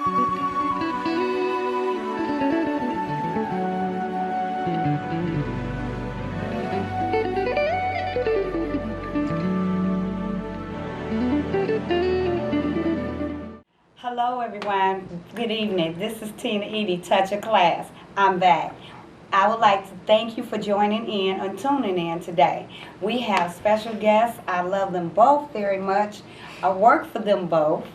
Hello, everyone. Good evening. This is Tina Eaddy, Touch of Class. I'm back. I would like to thank you for joining in and tuning in today. We have special guests. I love them both very much. I work for them both.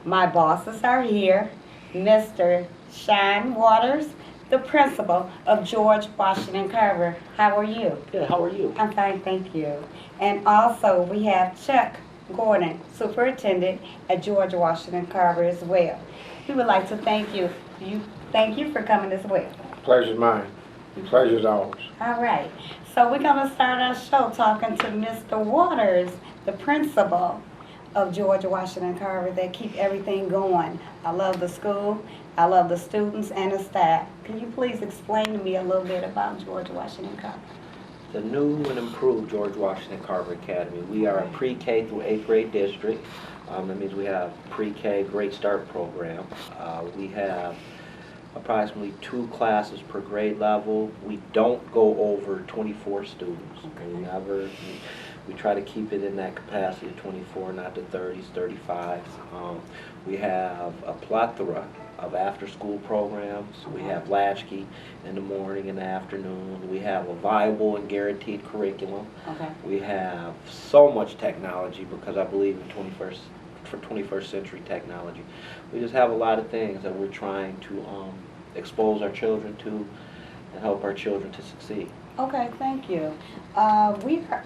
My bosses are here. Mr. Shine Waters, the principal of George Washington Carver. How are you? Good, how are you? I'm fine, thank you. And also, we have Chuck Gordan, superintendent at George Washington Carver as well. We would like to thank you. Thank you for coming as well. Pleasure's mine. Pleasure's ours. All right. So we're going to start our show talking to Mr. Waters, the principal of George Washington Carver, that keep everything going. I love the school. I love the students and the staff. Can you please explain to me a little bit about George Washington Carver? The new and improved George Washington Carver Academy. We are a pre-K through 8th grade district. That means we have pre-K Great Start program. We have approximately 2 classes per grade level. We don't go over 24 students. Okay. We try to keep it in that capacity of 24, not the 30s, 35s. We have a plethora of after-school programs. We have latchkey in the morning and the afternoon. We have a viable and guaranteed curriculum. Okay. We have so much technology because I believe in 21st century technology. We just have a lot of things that we're trying to expose our children to and help our children to succeed. Okay, thank you.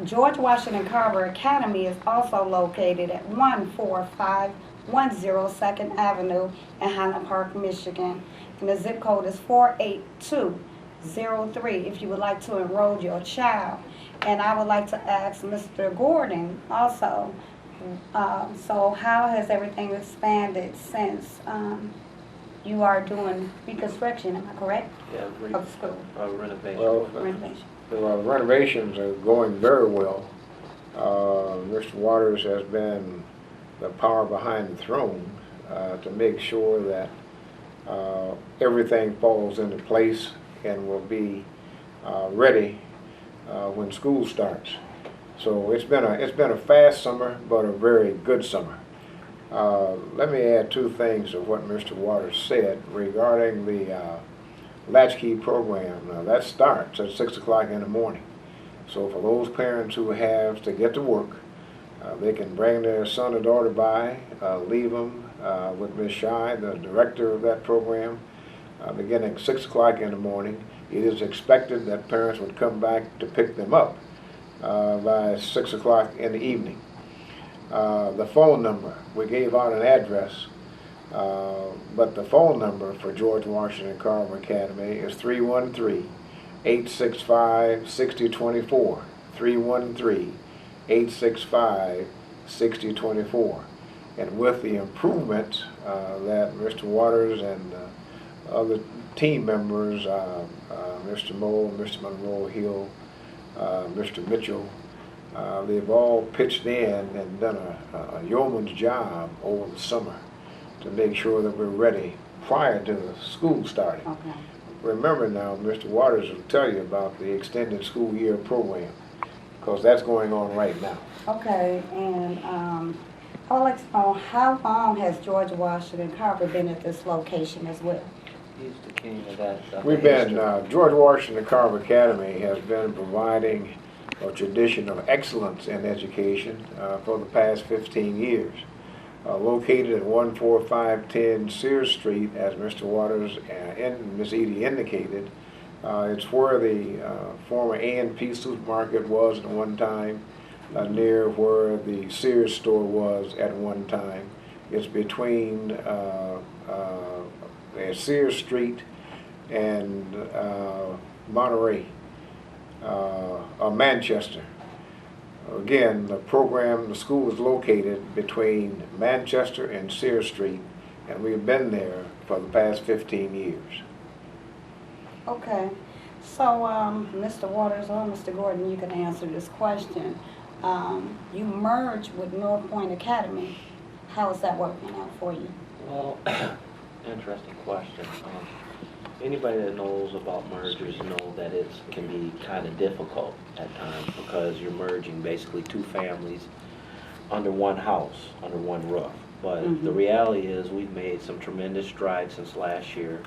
George Washington Carver Academy is also located at 14510 2nd Avenue in Highland Park, Michigan. And the zip code is 48203 if you would like to enroll your child. And I would like to ask Mr. Gordan also, so how has everything expanded since you are doing reconstruction, am I correct? Yeah, Of the school. renovation. Well, Renovation. the renovations are going very well. Mr. Waters has been the power behind the throne to make sure that everything falls into place and will be ready when school starts. So it's been a fast summer, but a very good summer. Let me add 2 things of what Mr. Waters said regarding the latchkey program. Now, that starts at 6 o'clock in the morning. So for those parents who have to get to work, they can bring their son or daughter by, leave them with Ms. Shy, the director of that program, beginning 6 o'clock in the morning. It is expected that parents would come back to pick them up by 6 o'clock in the evening. The phone number, we gave out an address, but the phone number for George Washington Carver Academy is 313-865-6024, 313-865-6024. And with the improvements that Mr. Waters and other team members, Mr. Moe, Mr. Monroe Hill, Mr. Mitchell, they've all pitched in and done a yeoman's job over the summer to make sure that we're ready prior to the school starting. Okay. Remember now, Mr. Waters will tell you about the extended school year program, because that's going on right now. Okay, and I would like to know, how long has George Washington Carver been at this location as well? He's the king of that. George Washington Carver Academy has been providing a tradition of excellence in education for the past 15 years. Located at 14510 Sears Street, as Mr. Waters and Ms. Eaddy indicated, it's where the former A&P supermarket was at one time, near where the Sears store was at one time. It's between Sears Street and Monterey, Manchester. Again, the school is located between Manchester and Sears Street, and we've been there for the past 15 years. Okay, so Mr. Waters or Mr. Gordan, you can answer this question. You merged with North Point Academy. How is that working out for you? Well, Interesting question. Anybody that knows about mergers know that it can be kind of difficult at times because you're merging basically two families under one house, under one roof. But the reality is we've made some tremendous strides since last year.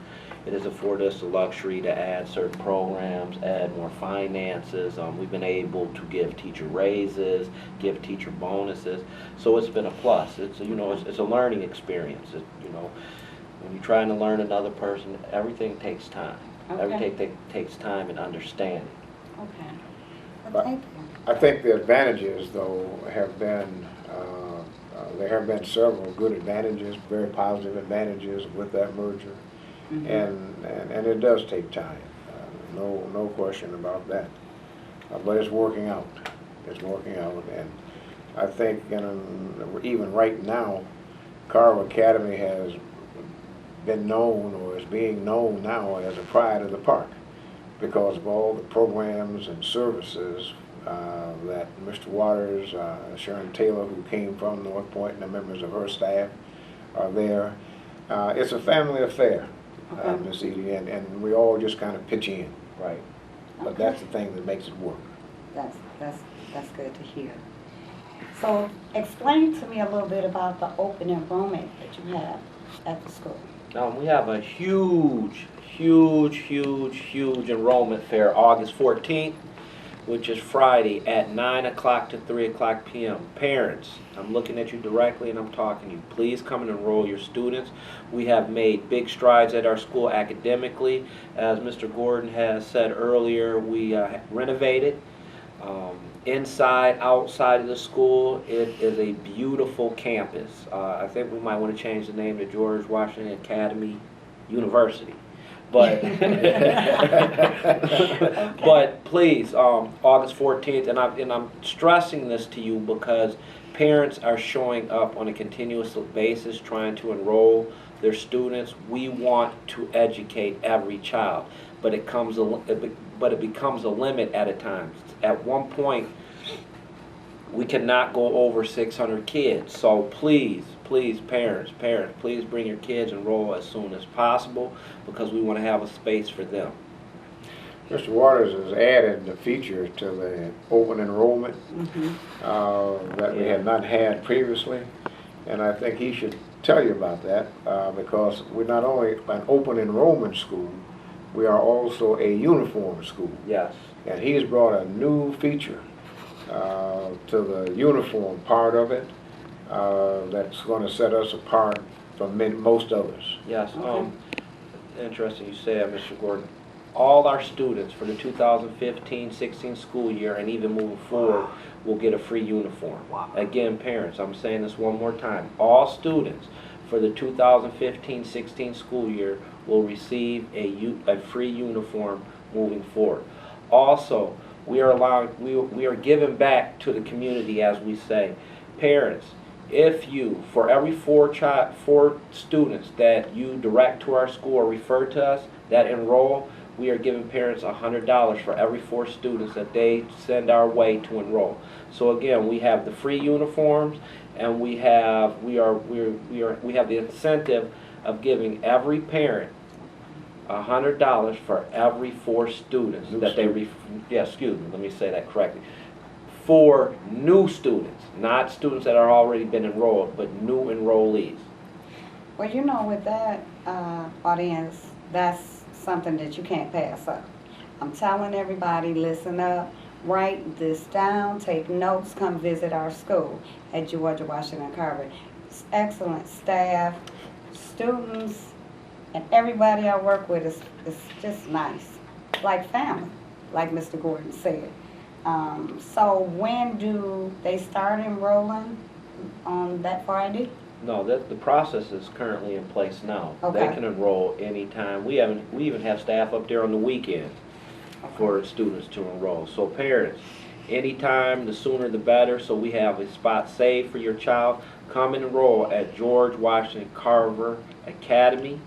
It has afforded us the luxury to add certain programs, add more finances. We've been able to give teacher raises, give teacher bonuses. So it's been a plus. It's it's a learning experience. When you're trying to learn another person, everything takes time. Okay. Everything takes time and understanding. Okay. Well, But thank you. I think the advantages, though, have been, there have been several good advantages, very positive advantages with that merger. And it does take time, no question about that. But it's working out. It's working out, and I think even right now, Carver Academy has been known, or is being known now, as a pride of the park because of all the programs and services that Mr. Waters, Sharon Taylor, who came from North Point, and the members of her staff are there. It's a family affair, Miss Eaddy, and we all just kind of pitch in. Right. But that's the thing that makes it work. That's good to hear. So explain to me a little bit about the open enrollment that you have at the school. We have a huge enrollment fair August 14th, which is Friday at 9 o'clock to 3 o'clock p.m. Parents, I'm looking at you directly and I'm talking to you. Please come and enroll your students. We have made big strides at our school academically. As Mr. Gordan has said earlier, we renovated. Inside, outside of the school, it is a beautiful campus. I think we might want to change the name to George Washington Academy University. But but please, August 14th, and I'm stressing this to you because parents are showing up on a continuous basis trying to enroll their students. We want to educate every child, but it becomes a limit at a time. At one point, we cannot go over 600 kids. So please, parents, please bring your kids and enroll as soon as possible because we want to have a space for them. Mr. Waters has added the feature to the open enrollment that we had not had previously, and I think he should tell you about that because we're not only an open enrollment school, we are also a uniform school. Yes. And he's brought a new feature to the uniform part of it that's going to set us apart from most others. Yes. Interesting you say that, Mr. Gordan. All our students for the 2015-16 school year and even moving forward will get a free uniform. Again, parents, I'm saying this one more time. All students for the 2015-16 school year will receive a free uniform moving forward. Also, we are giving back to the community, as we say. Parents, if you, for every four students that you direct to our school or refer to us that enroll, we are giving parents $100 for every 4 students that they send our way to enroll. So again, we have the free uniforms, and we have the incentive of giving every parent $100 for every 4 students that they excuse me, let me say that correctly. For new students, not students that are already been enrolled, but new enrollees. Well, you know, with that audience, that's something that you can't pass up. I'm telling everybody, listen up, write this down, take notes, come visit our school at George Washington Carver. It's excellent staff, students, and everybody I work with is just nice, like family, like Mr. Gordan said. So when do they start enrolling on that Friday? No, the process is currently in place now. Okay. They can enroll anytime. We even have staff up there on the weekend for students to enroll. So parents, anytime, the sooner the better, so we have a spot saved for your child. Come and enroll at George Washington Carver Academy.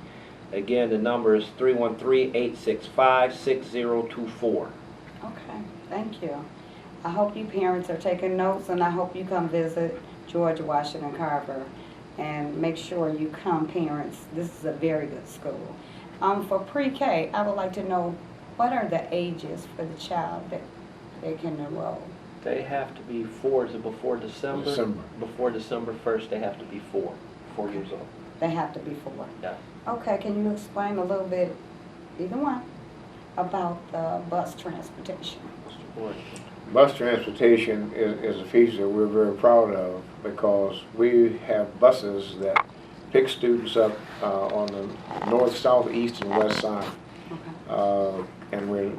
Again, the number is 313-865-6024. Okay, thank you. I hope you parents are taking notes, and I hope you come visit George Washington Carver and make sure you come, parents. This is a very good school. For pre-K, I would like to know, what are the ages for the child that they can enroll? They have to be 4, is it before December? December. Before December 1st, they have to be 4 years old. They have to be 4. Yeah. Okay, can you explain a little bit, either one, about the bus transportation? Mr. Gordan. Bus transportation is a feature that we're very proud of because we have buses that pick students up on the north, south, east, and west side. Okay. And we're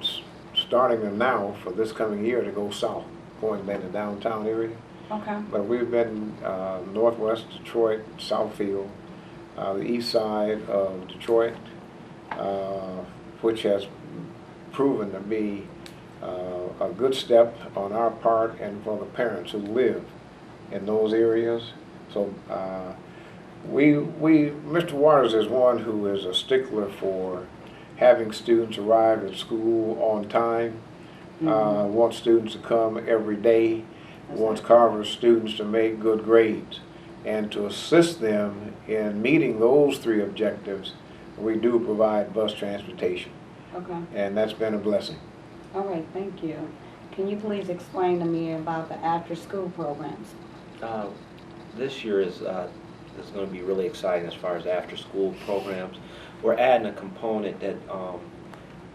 starting them now for this coming year to go south, going down the downtown area. Okay. But we've been northwest Detroit, Southfield, the east side of Detroit, which has proven to be a good step on our part and for the parents who live in those areas. So Mr. Waters is one who is a stickler for having students arrive at school on time, wants students to come every day, wants Carver's students to make good grades. And to assist them in meeting those 3 objectives, we do provide bus transportation. Okay. And that's been a blessing. All right, thank you. Can you please explain to me about the after-school programs? This year is going to be really exciting as far as after-school programs. We're adding a component that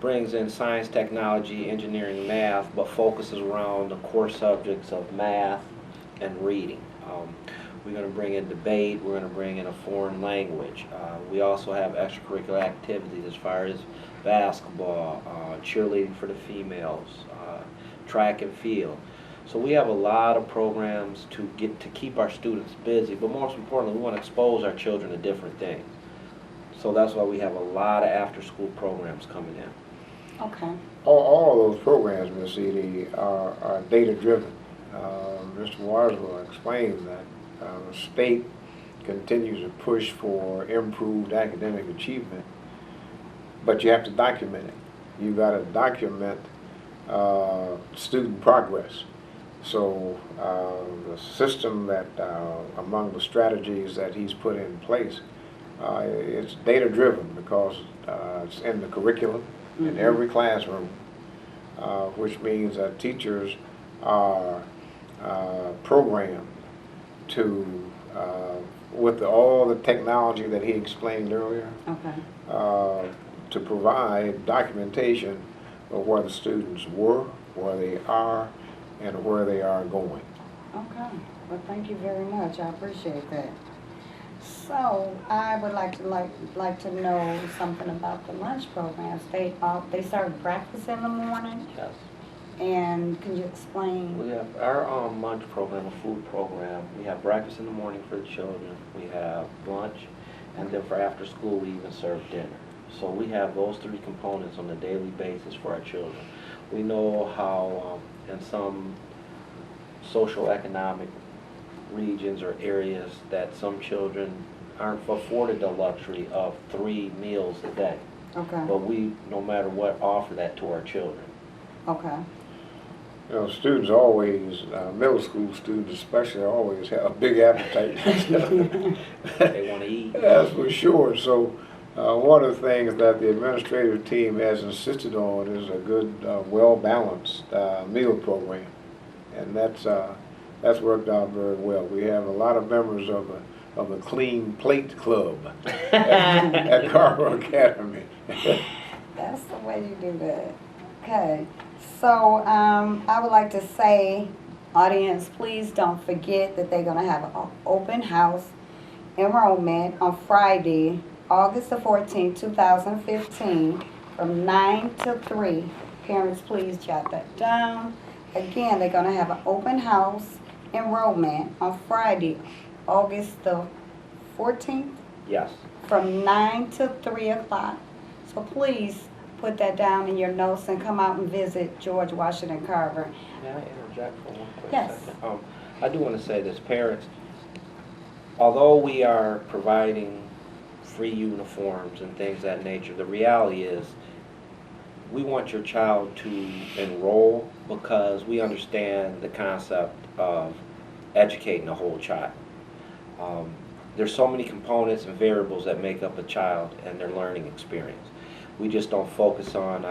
brings in science, technology, engineering, math, but focuses around the core subjects of math and reading. We're going to bring in debate. We're going to bring in a foreign language. We also have extracurricular activities as far as basketball, cheerleading for the females, track and field. So we have a lot of programs to keep our students busy, but most importantly, we want to expose our children to different things. So that's why we have a lot of after-school programs coming in. Okay. All of those programs, Ms. Eaddy, are data-driven. Mr. Waters will explain that the state continues to push for improved academic achievement, but you have to document it. You got to document student progress. So the system that, among the strategies that he's put in place, it's data-driven because it's in the curriculum in every classroom, which means that teachers are programmed to, with all the technology that he explained earlier, Okay. to provide documentation of where the students were, where they are, and where they are going. Okay. Well, thank you very much. I appreciate that. So I would like to know something about the lunch programs. They serve breakfast in the morning, Yes. and can you explain? We have our lunch program, a food program. We have breakfast in the morning for the children. We have lunch, and then for after school we even serve dinner. So we have those 3 components on a daily basis for our children. We know how in some social economic regions or areas that some children aren't afforded the luxury of 3 meals a day. Okay. But we, no matter what, offer that to our children. Okay. You know, students always, middle school students especially, always have a big appetite. They want to eat. That's for sure. So one of the things that the administrative team has insisted on is a good, well-balanced meal program. And that's worked out very well. We have a lot of members of the Clean Plate Club at Carver Academy. That's the way you do that. Okay. So I would like to say, audience, please don't forget that they're going to have an open house enrollment on Friday, August the 14th, 2015, from 9 to 3. Parents, please jot that down. Again, they're going to have an open house enrollment on Friday, August the 14th, Yes. from 9 to 3 o'clock. So please put that down in your notes and come out and visit George Washington Carver. May I interject for one quick Yes. second? I do want to say this, parents, although we are providing free uniforms and things of that nature, the reality is we want your child to enroll because we understand the concept of educating the whole child. There's so many components and variables that make up a child and their learning experience. We just don't focus on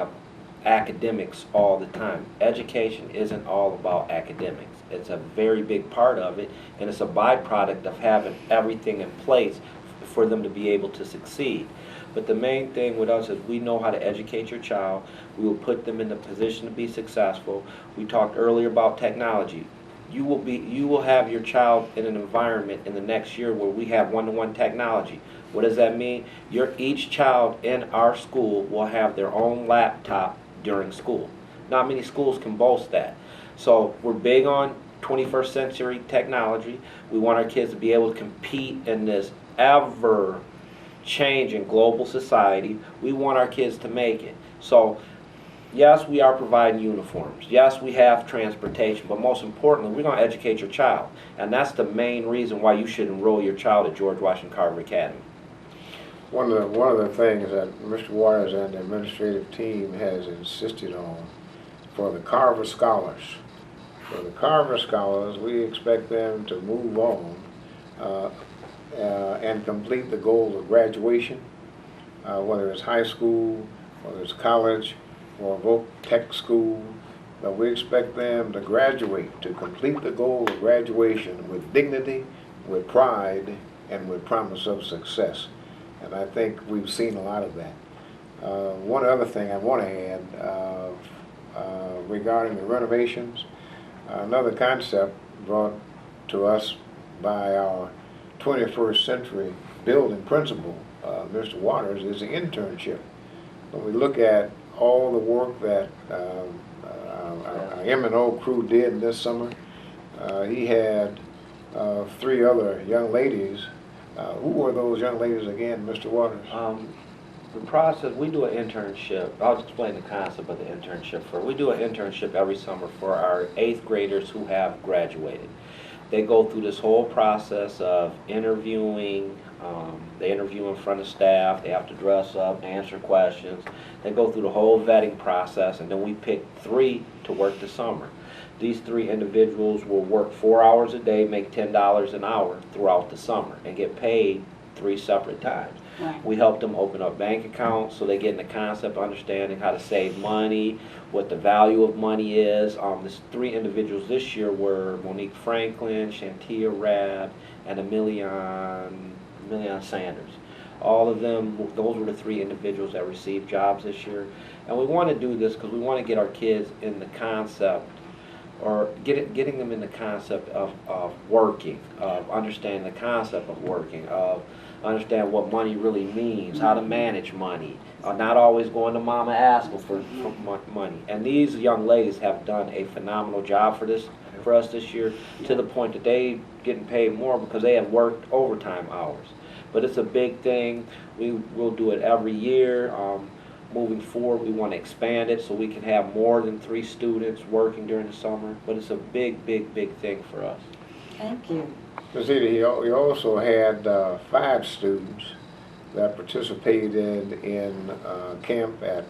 academics all the time. Education isn't all about academics. It's a very big part of it, and it's a byproduct of having everything in place for them to be able to succeed. But the main thing with us is we know how to educate your child. We will put them in the position to be successful. We talked earlier about technology. You will have your child in an environment in the next year where we have one-to-one technology. What does that mean? Each child in our school will have their own laptop during school. Not many schools can boast that. So we're big on 21st century technology. We want our kids to be able to compete in this ever changing global society. We want our kids to make it. So yes, we are providing uniforms. Yes, we have transportation, but most importantly, we're going to educate your child. And that's the main reason why you should enroll your child at George Washington Carver Academy. One of the things that Mr. Waters and the administrative team has insisted on for the Carver Scholars. For the Carver Scholars, we expect them to move on and complete the goals of graduation, whether it's high school, whether it's college, or Voc Tech school. But we expect them to graduate, to complete the goal of graduation with dignity, with pride, and with promise of success. And I think we've seen a lot of that. One other thing I want to add regarding the renovations, another concept brought to us by our 21st century building principal, Mr. Waters, is the internship. When we look at all the work that our M&O crew did this summer, he had 3 other young ladies. Who were those young ladies again, Mr. Waters? The process, we do an internship. I'll explain the concept of the internship first. We do an internship every summer for our 8th graders who have graduated. They go through this whole process of interviewing. They interview in front of staff. They have to dress up, answer questions. They go through the whole vetting process, and then we pick 3 to work the summer. These 3 individuals will work 4 hours a day, make $10 an hour throughout the summer, and get paid 3 separate times. Right. We help them open up bank accounts so they get in the concept of understanding how to save money, what the value of money is. There's 3 individuals this year were Monique Franklin, Shantia Rab, and Emilion Sanders. All of them, those were the 3 individuals that received jobs this year. And we want to do this because we want to get our kids in the concept, or getting them in the concept of working, of understanding the concept of working, of understand what money really means, how to manage money, not always going to mama asking for money. And these young ladies have done a phenomenal job for us this year, to the point that they getting paid more because they have worked overtime hours. But it's a big thing. We will do it every year. Moving forward, we want to expand it so we can have more than 3 students working during the summer. But it's a big, big, big thing for us. Thank you. Ms. Eaddy, he also had 5 students that participated in camp at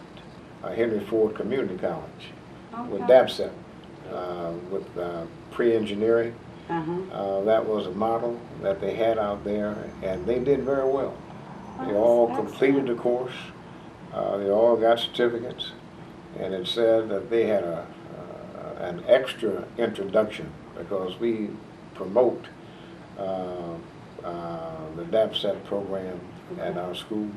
Henry Ford Community College with DAPSEP, with pre-engineering. That was a model that they had out there, and they did very well. They all completed the course. They all got certificates, and it said that they had an extra introduction because we promote the DAPSEP program at our school.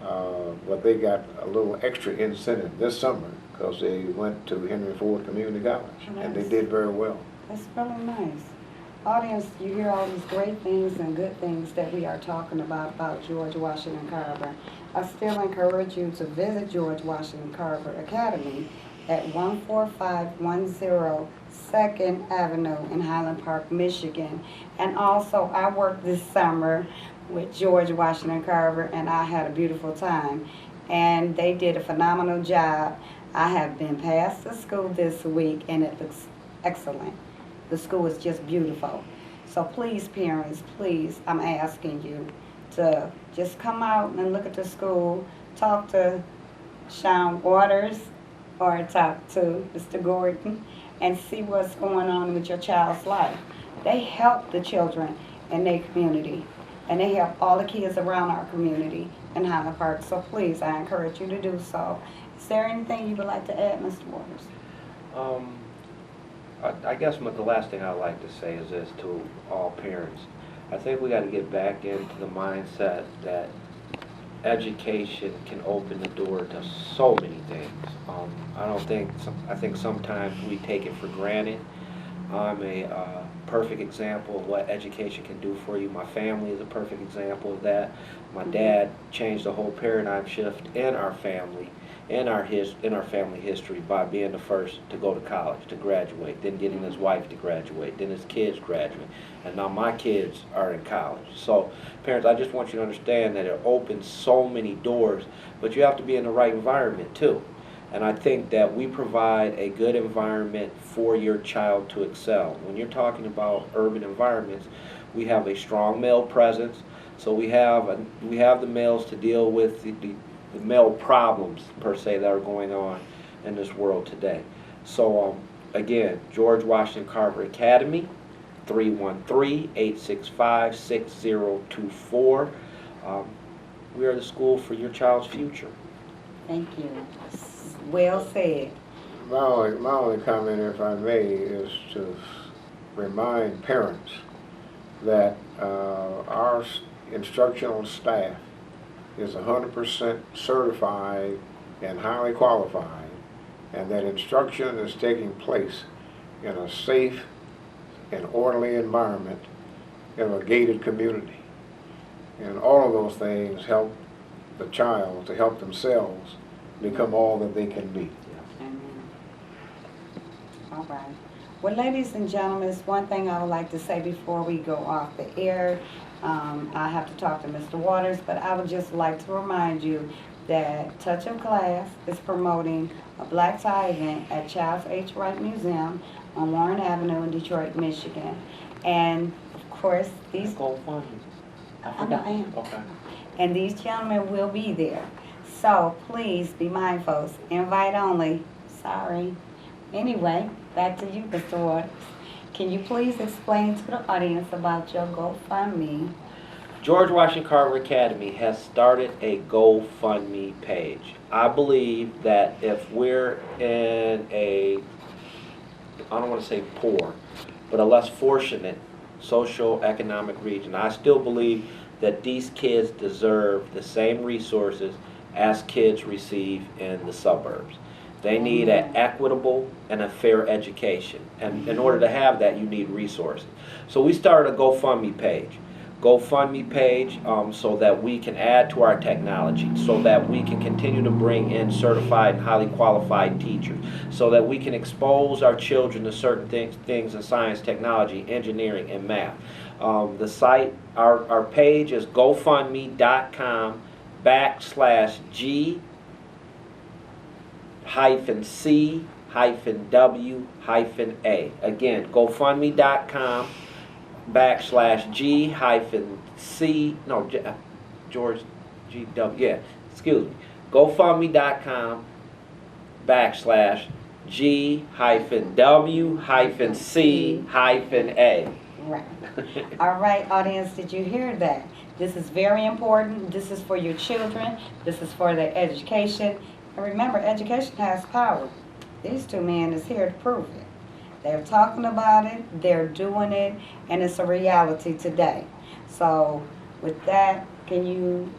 But they got a little extra incentive this summer because they went to Henry Ford Community College, and they did very well. That's really nice. Audience, you hear all these great things and good things that we are talking about George Washington Carver. I still encourage you to visit George Washington Carver Academy at 14510 2nd Avenue in Highland Park, Michigan. And also, I worked this summer with George Washington Carver, and I had a beautiful time. And they did a phenomenal job. I have been past the school this week, and it looks excellent. The school is just beautiful. So please, parents, please, I'm asking you to just come out and look at the school, talk to Sean Waters or talk to Mr. Gordan and see what's going on with your child's life. They help the children in their community. and they help all the kids around our community in Highland Park. So please, I encourage you to do so. Is there anything you would like to add, Mr. Waters? I guess the last thing I'd like to say is this to all parents. I think we got to get back into the mindset that education can open the door to so many things. I think sometimes we take it for granted. I'm a perfect example of what education can do for you. My family is a perfect example of that. My dad changed the whole paradigm shift in our family, in our family history, by being the first to go to college, to graduate, then getting his wife to graduate, then his kids graduate, and now my kids are in college. So parents, I just want you to understand that it opens so many doors, but you have to be in the right environment too. And I think that we provide a good environment for your child to excel. When you're talking about urban environments, we have a strong male presence, so we have the males to deal with the male problems, per se, that are going on in this world today. So again, George Washington Carver Academy, 313-865-6024. We are the school for your child's future. Thank you. Well said. My only comment, if I may, is to remind parents that our instructional staff is 100% certified and highly qualified, and that instruction is taking place in a safe and orderly environment in a gated community. And all of those things help the child to help themselves become all that they can be. Amen. All right. Well, ladies and gentlemen, it's one thing I would like to say before we go off the air. I have to talk to Mr. Waters, but I would just like to remind you that Touch of Class is promoting a black tie event at Charles H. Wright Museum on Warren Avenue in Detroit, Michigan. And, of course, these... GoFundMe. I I forgot. am. Okay. And these gentlemen will be there. So please be mindful. Invite only. Sorry. Anyway, back to you, Mr. Waters. Can you please explain to the audience about your GoFundMe? George Washington Carver Academy has started a GoFundMe page. I believe that if we're in a, I don't want to say poor, but a less fortunate socio-economic region, I still believe that these kids deserve the same resources as kids receive in the suburbs. They need an equitable and a fair education. And in order to have that, you need resources. So we started a GoFundMe page. So that we can add to our technology, so that we can continue to bring in certified and highly qualified teachers, so that we can expose our children to certain things in science, technology, engineering, and math. The site, our page is GoFundMe.com/G-C-W-A. Again, GoFundMe.com/G-C, no, George G-W, yeah, excuse me. GoFundMe.com/G-W-C-A. Right. All right, audience, did you hear that? This is very important. This is for your children. This is for their education. And remember, education has power. These two men is here to prove it. They're talking about it, they're doing it, and it's a reality today. So with that, do you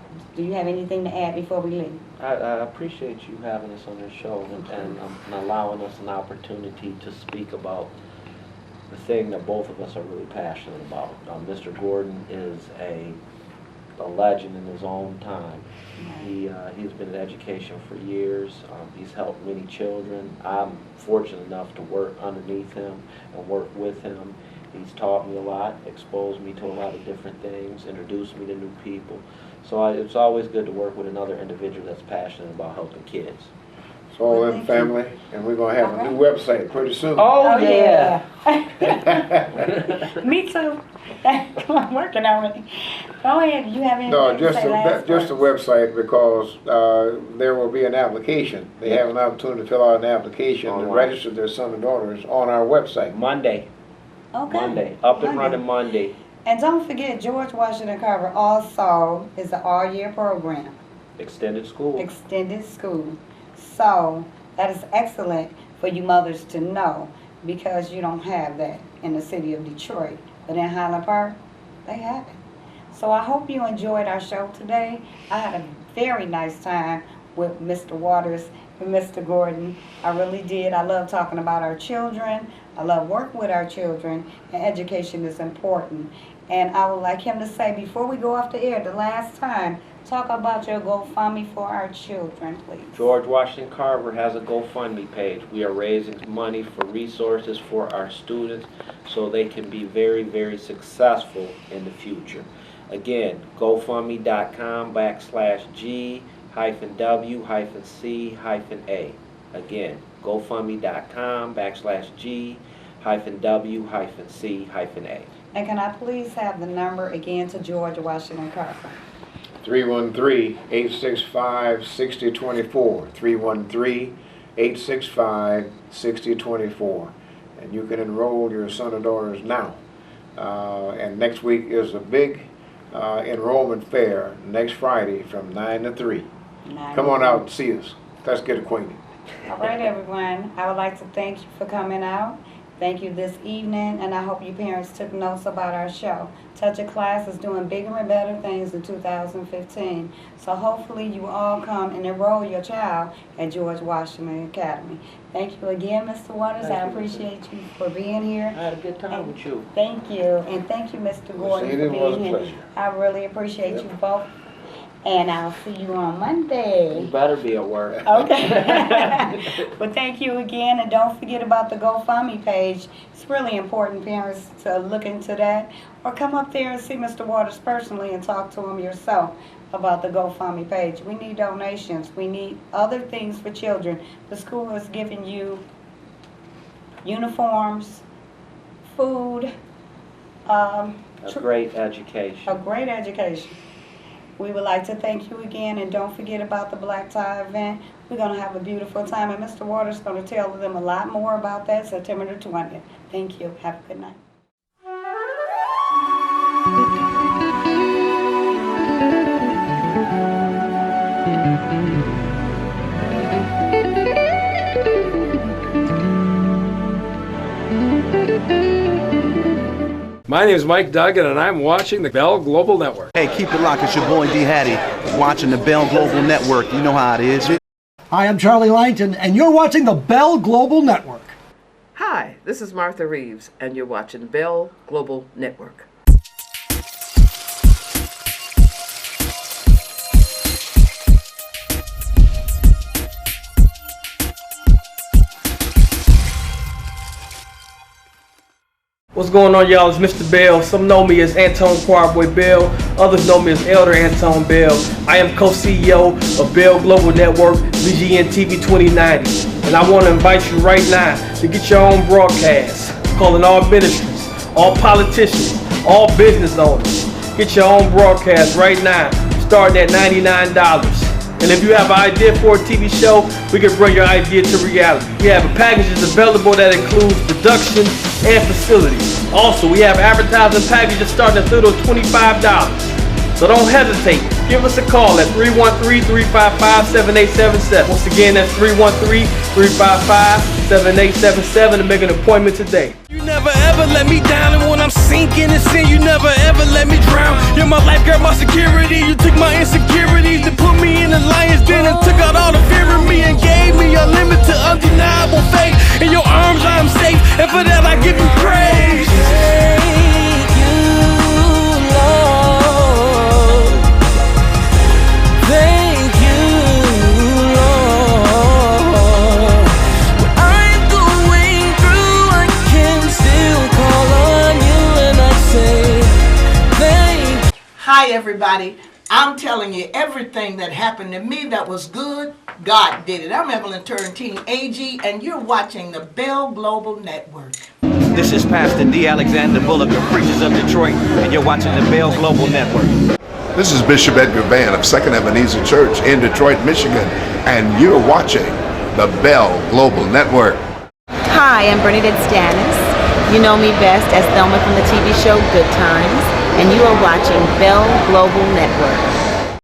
have anything to add before we leave? I appreciate you having us on this show and allowing us an opportunity to speak about the thing that both of us are really passionate about. Mr. Gordan is a legend in his own time. He's been in education for years. He's helped many children. I'm fortunate enough to work underneath him and work with him. He's taught me a lot, exposed me to a lot of different things, introduced me to new people. So it's always good to work with another individual that's passionate about helping kids. It's all in family, and we're going to have a new website pretty soon. Oh yeah. Me too. I'm working on it. Go ahead. You have anything No, to just say last just a words? website, because there will be an application. They have an opportunity to fill out an application to Online. register their son and daughters on our website. Monday, Okay. Monday, up and running Monday. And don't forget, George Washington Carver also is an all-year program. Extended school. Extended school. So that is excellent for you mothers to know, because you don't have that in the city of Detroit. But in Highland Park, they have it. So I hope you enjoyed our show today. I had a very nice time with Mr. Waters and Mr. Gordan. I really did. I love talking about our children. I love working with our children, and education is important. And I would like him to say, before we go off the air, the last time, talk about your GoFundMe for our children, please. George Washington Carver has a GoFundMe page. We are raising money for resources for our students so they can be very, very successful in the future. Again, GoFundMe.com/G-W-C-A. Again, GoFundMe.com/G-W-C-A. And can I please have the number again to George Washington Carver? 313-865-6024. 313-865-6024. And you can enroll your son or daughters now. And next week is a big enrollment fair next Friday from 9 to 3. Come on out and see us. Let's get acquainted. All right, everyone. I would like to thank you for coming out. Thank you this evening, and I hope you parents took notes about our show. Touch a Class is doing bigger and better things in 2015. So hopefully you all come and enroll your child at George Washington Academy. Thank you again, Mr. Waters. I appreciate you for being here. I had a good time with you. Thank you. And thank you, Mr. Gordan, for being here. I really appreciate you both. And I'll see you on Monday. You better be at work. Okay. Well, thank you again, and don't forget about the GoFundMe page. It's really important, parents, to look into that, or come up there and see Mr. Waters personally and talk to him yourself about the GoFundMe page. We need donations. We need other things for children. The school is giving you uniforms, food, A great education. a great education. We would like to thank you again, and don't forget about the Black Tie event. We're going to have a beautiful time, and Mr. Waters is going to tell them a lot more about that September the 20th. Thank you. Have a good night. My name is Mike Duggan, and I'm watching the Bell Global Network. Hey, keep it locked. It's your boy D. Hattie, watching the Bell Global Network. You know how it is. Hi, I'm Charlie Langton, and you're watching the Bell Global Network. Hi, this is Martha Reeves, and you're watching Bell Global Network. What's going on, y'all? It's Mr. Bell. Some know me as Antone Quarboy Bell. Others know me as Elder Antone Bell. I am co-CEO of Bell Global Network, BGN TV 2090. And I want to invite you right now to get your own broadcast. Calling all ministries, all politicians, all business owners. Get your own broadcast right now, starting at $99. And if you have an idea for a TV show, we can bring your idea to reality. We have packages available that includes production and facilities. Also, we have advertising packages starting as little as $25. So don't hesitate. Give us a call at 313-355-7877. Once again, that's 313-355-7877 to make an appointment today. You never ever let me down, and when I'm sinking in sin, you never ever let me drown. You're my lifeguard, my security. You took my insecurities to put me in the lion's den and took out all the fear in me and gave me unlimited, undeniable faith. In your arms I am safe, and for that I give you praise. Thank you, Lord. Thank you, Lord. When I'm going through, I can still call on you, and I say thank you. Hi everybody, I'm telling you everything that happened to me that was good, God did it. I'm Evelyn Turrentine AG, and you're watching the Bell Global Network. This is Pastor D. Alexander Bullock of Preachers of Detroit, and you're watching the Bell Global Network. This is Bishop Edgar Van of Second Ebenezer Church in Detroit, Michigan, and you're watching the Bell Global Network. Hi, I'm Bernadette Stanis. You know me best as Thelma from the TV show Good Times, and you are watching Bell Global Network.